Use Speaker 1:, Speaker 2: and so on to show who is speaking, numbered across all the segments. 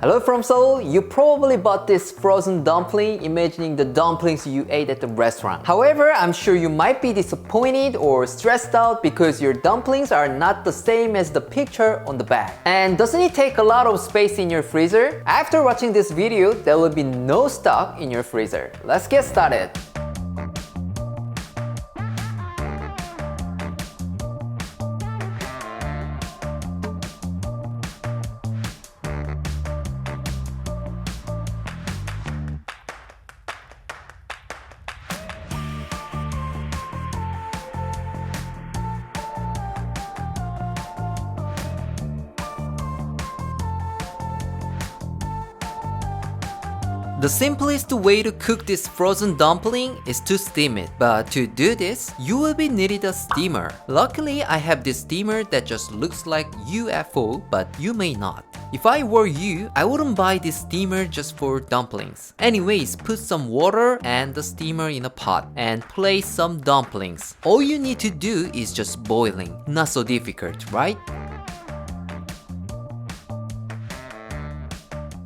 Speaker 1: Hello from Seoul. You probably bought this frozen dumpling imagining the dumplings you ate at the restaurant. However, I'm sure you might be disappointed or stressed out because your dumplings are not the same as the picture on the back. And doesn't it take a lot of space in your freezer? After watching this video, there will be no stock in your freezer. Let's get started. The simplest way to cook this frozen dumpling is to steam it. But to do this, you will be needed a steamer. Luckily, I have this steamer that just looks like UFO, but you may not. If I were you, I wouldn't buy this steamer just for dumplings. Anyways, put some water and the steamer in a pot and place some dumplings. All you need to do is just boiling. Not so difficult, right?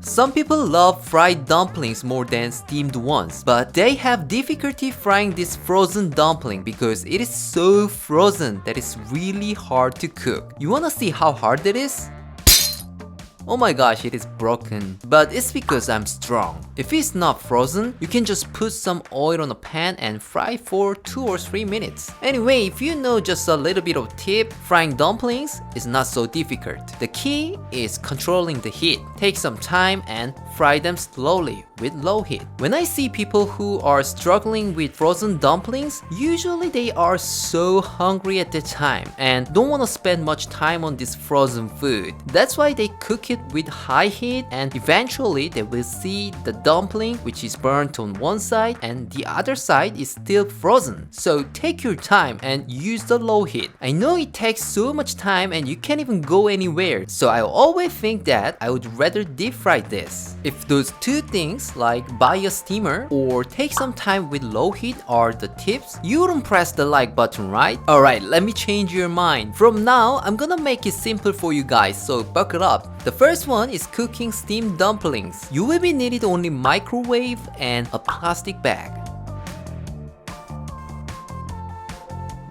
Speaker 1: Some people love fried dumplings more than steamed ones, but they have difficulty frying this frozen dumpling because it is so frozen that it's really hard to cook. You wanna see how hard it is? Oh my gosh, it is broken. But it's because I'm strong. If it's not frozen, you can just put some oil on a pan and fry for 2 or 3 minutes. Anyway, if you know just a little bit of tip, frying dumplings is not so difficult. The key is controlling the heat. Take some time and fry them slowly with low heat. When I see people who are struggling with frozen dumplings, usually they are so hungry at the time and don't want to spend much time on this frozen food. That's why they cook it with high heat and eventually they will see the dumpling which is burnt on one side and the other side is still frozen. So take your time and use the low heat. I know it takes so much time and you can't even go anywhere, so I always think that I would rather deep fry this. If those two things like buy a steamer or take some time with low heat are the tips, you wouldn't press the like button, right? Alright, let me change your mind. From now, I'm gonna make it simple for you guys, so buckle up. The first one is cooking steamed dumplings. You will be needed only microwave and a plastic bag.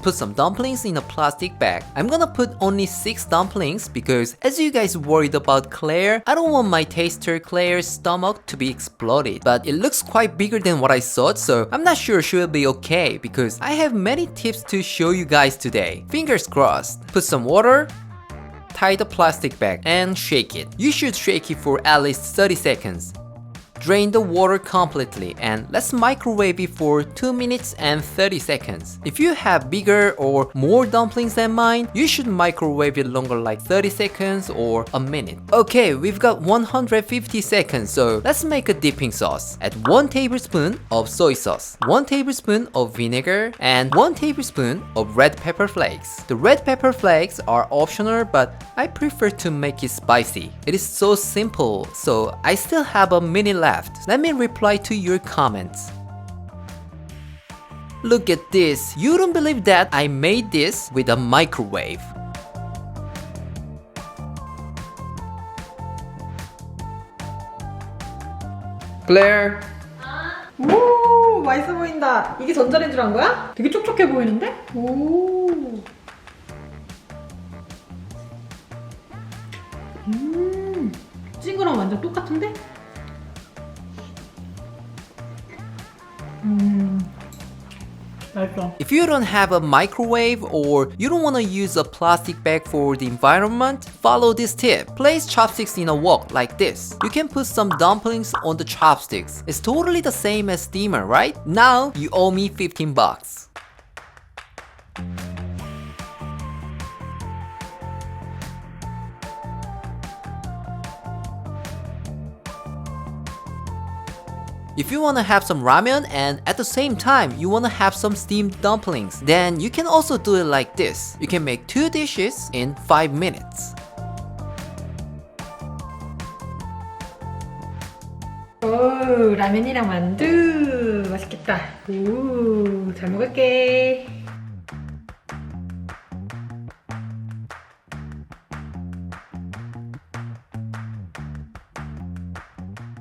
Speaker 1: Put some dumplings in a plastic bag. I'm gonna put only 6 dumplings because as you guys worried about Claire, I don't want my taster Claire's stomach to be exploded. But it looks quite bigger than what I thought, so I'm not sure she'll be okay because I have many tips to show you guys today. Fingers crossed. Put some water, tie the plastic bag and shake it. You should shake it for at least 30 seconds. Drain the water completely and let's microwave it for 2 minutes and 30 seconds. If you have bigger or more dumplings than mine, you should microwave it longer like 30 seconds or a minute. Okay, we've got 150 seconds, so let's make a dipping sauce. Add 1 tablespoon of soy sauce, 1 tablespoon of vinegar, and 1 tablespoon of red pepper flakes. The red pepper flakes are optional, but I prefer to make it spicy. It is so simple, so I still have a minute left. Let me reply to your comments. Look at this. You don't believe that I made this with a microwave. Claire.
Speaker 2: 오, 맛있어 보인다. 이게 전자레인지로 한 거야? 되게 촉촉해 보이는데? 오. 찐 거랑 완전 똑같은데? 맛있어.
Speaker 1: If you don't have a microwave or you don't want to use a plastic bag for the environment, follow this tip. Place chopsticks in a wok like this. You can put some dumplings on the chopsticks. It's totally the same as steamer, right? Now you owe me 15 bucks. If you want to have some ramen and at the same time you want to have some steamed dumplings, then you can also do it like this. You can make 2 dishes in 5 minutes.
Speaker 2: 오, 라면이랑 만두 맛있겠다. 오, 잘 먹을게.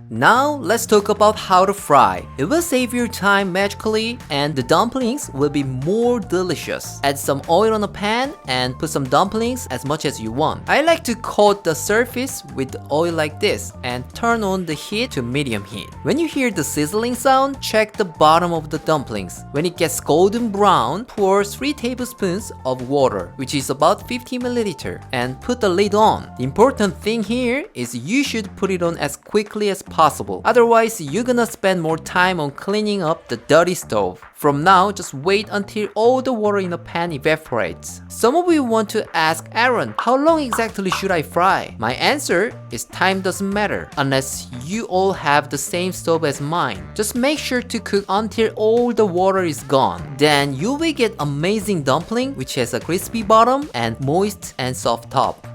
Speaker 1: Now let's talk about how to fry. It will save your time magically and the dumplings will be more delicious. Add some oil on a pan and put some dumplings as much as you want. I like to coat the surface with oil like this and turn on the heat to medium heat. When you hear the sizzling sound, check the bottom of the dumplings. When it gets golden brown, pour 3 tablespoons of water, which is about 50 milliliter, and put the lid on. The important thing here is you should put it on as quickly as possible. Otherwise, you're gonna spend more time on cleaning up the dirty stove. From now, just wait until all the water in the pan evaporates. Some of you want to ask, Aaron, how long exactly should I fry? My answer is time doesn't matter unless you all have the same stove as mine. Just make sure to cook until all the water is gone. Then you will get amazing dumpling which has a crispy bottom and moist and soft top.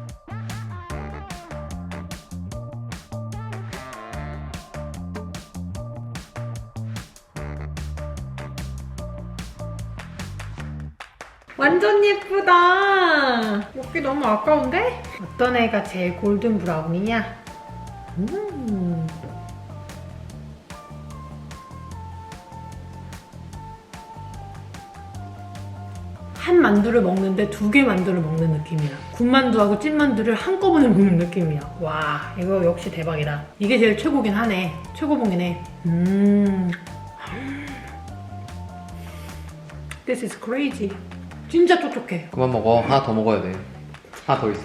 Speaker 2: 완전 예쁘다. 먹기 너무 아까운데? 어떤 애가 제일 골든 브라운이냐? 한 만두를 먹는데 2개 만두를 먹는 느낌이야. 군만두하고 찐만두를 한꺼번에 먹는 느낌이야. 와, 이거 역시 대박이다. 이게 제일 최고긴 하네. 최고봉이네. This is crazy. 진짜 촉촉해.
Speaker 1: 그만 먹어. 하나 더 먹어야 돼. 하나 더 있어.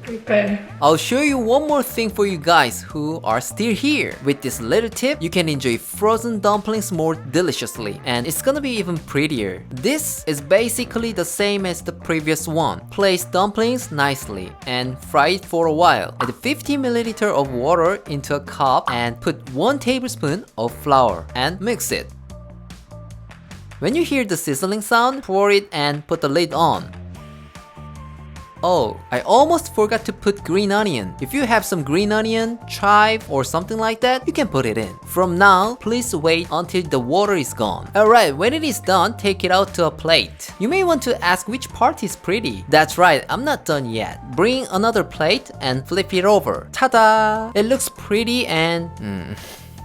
Speaker 2: Okay.
Speaker 1: I'll show you one more thing for you guys who are still here. With this little tip, you can enjoy frozen dumplings more deliciously and it's gonna be even prettier. This is basically the same as the previous one. Place dumplings nicely and fry it for a while. Add 50 milliliter of water into a cup and put 1 tablespoon of flour and mix it. When you hear the sizzling sound, pour it and put the lid on. Oh, I almost forgot to put green onion. If you have some green onion, chive, or something like that, you can put it in. From now, please wait until the water is gone. Alright, when it is done, take it out to a plate. You may want to ask which part is pretty. That's right, I'm not done yet. Bring another plate and flip it over. Ta-da! It looks pretty and...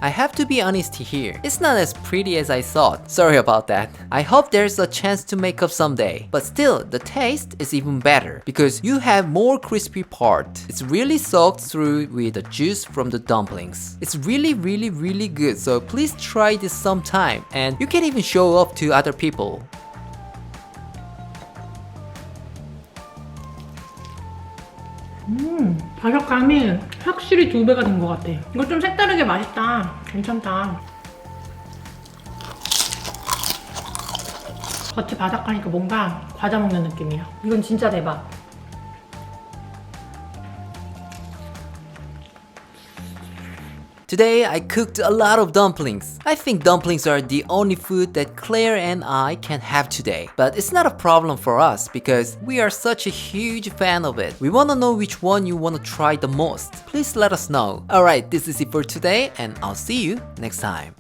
Speaker 1: I have to be honest here. It's not as pretty as I thought. Sorry about that. I hope there's a chance to make up someday. But still, the taste is even better because you have more crispy part. It's really soaked through with the juice from the dumplings. It's really good. So please try this sometime and you can even show off to other people.
Speaker 2: 바삭함이 확실히 2배가 된 것 같아. 이거 좀 색다르게 맛있다. 괜찮다. 겉이 바삭하니까 뭔가 과자 먹는 느낌이야. 이건 진짜 대박.
Speaker 1: Today I cooked a lot of dumplings. I think dumplings are the only food that Claire and I can have today. But it's not a problem for us because we are such a huge fan of it. We wanna know which one you wanna try the most. Please let us know. Alright, this is it for today and I'll see you next time.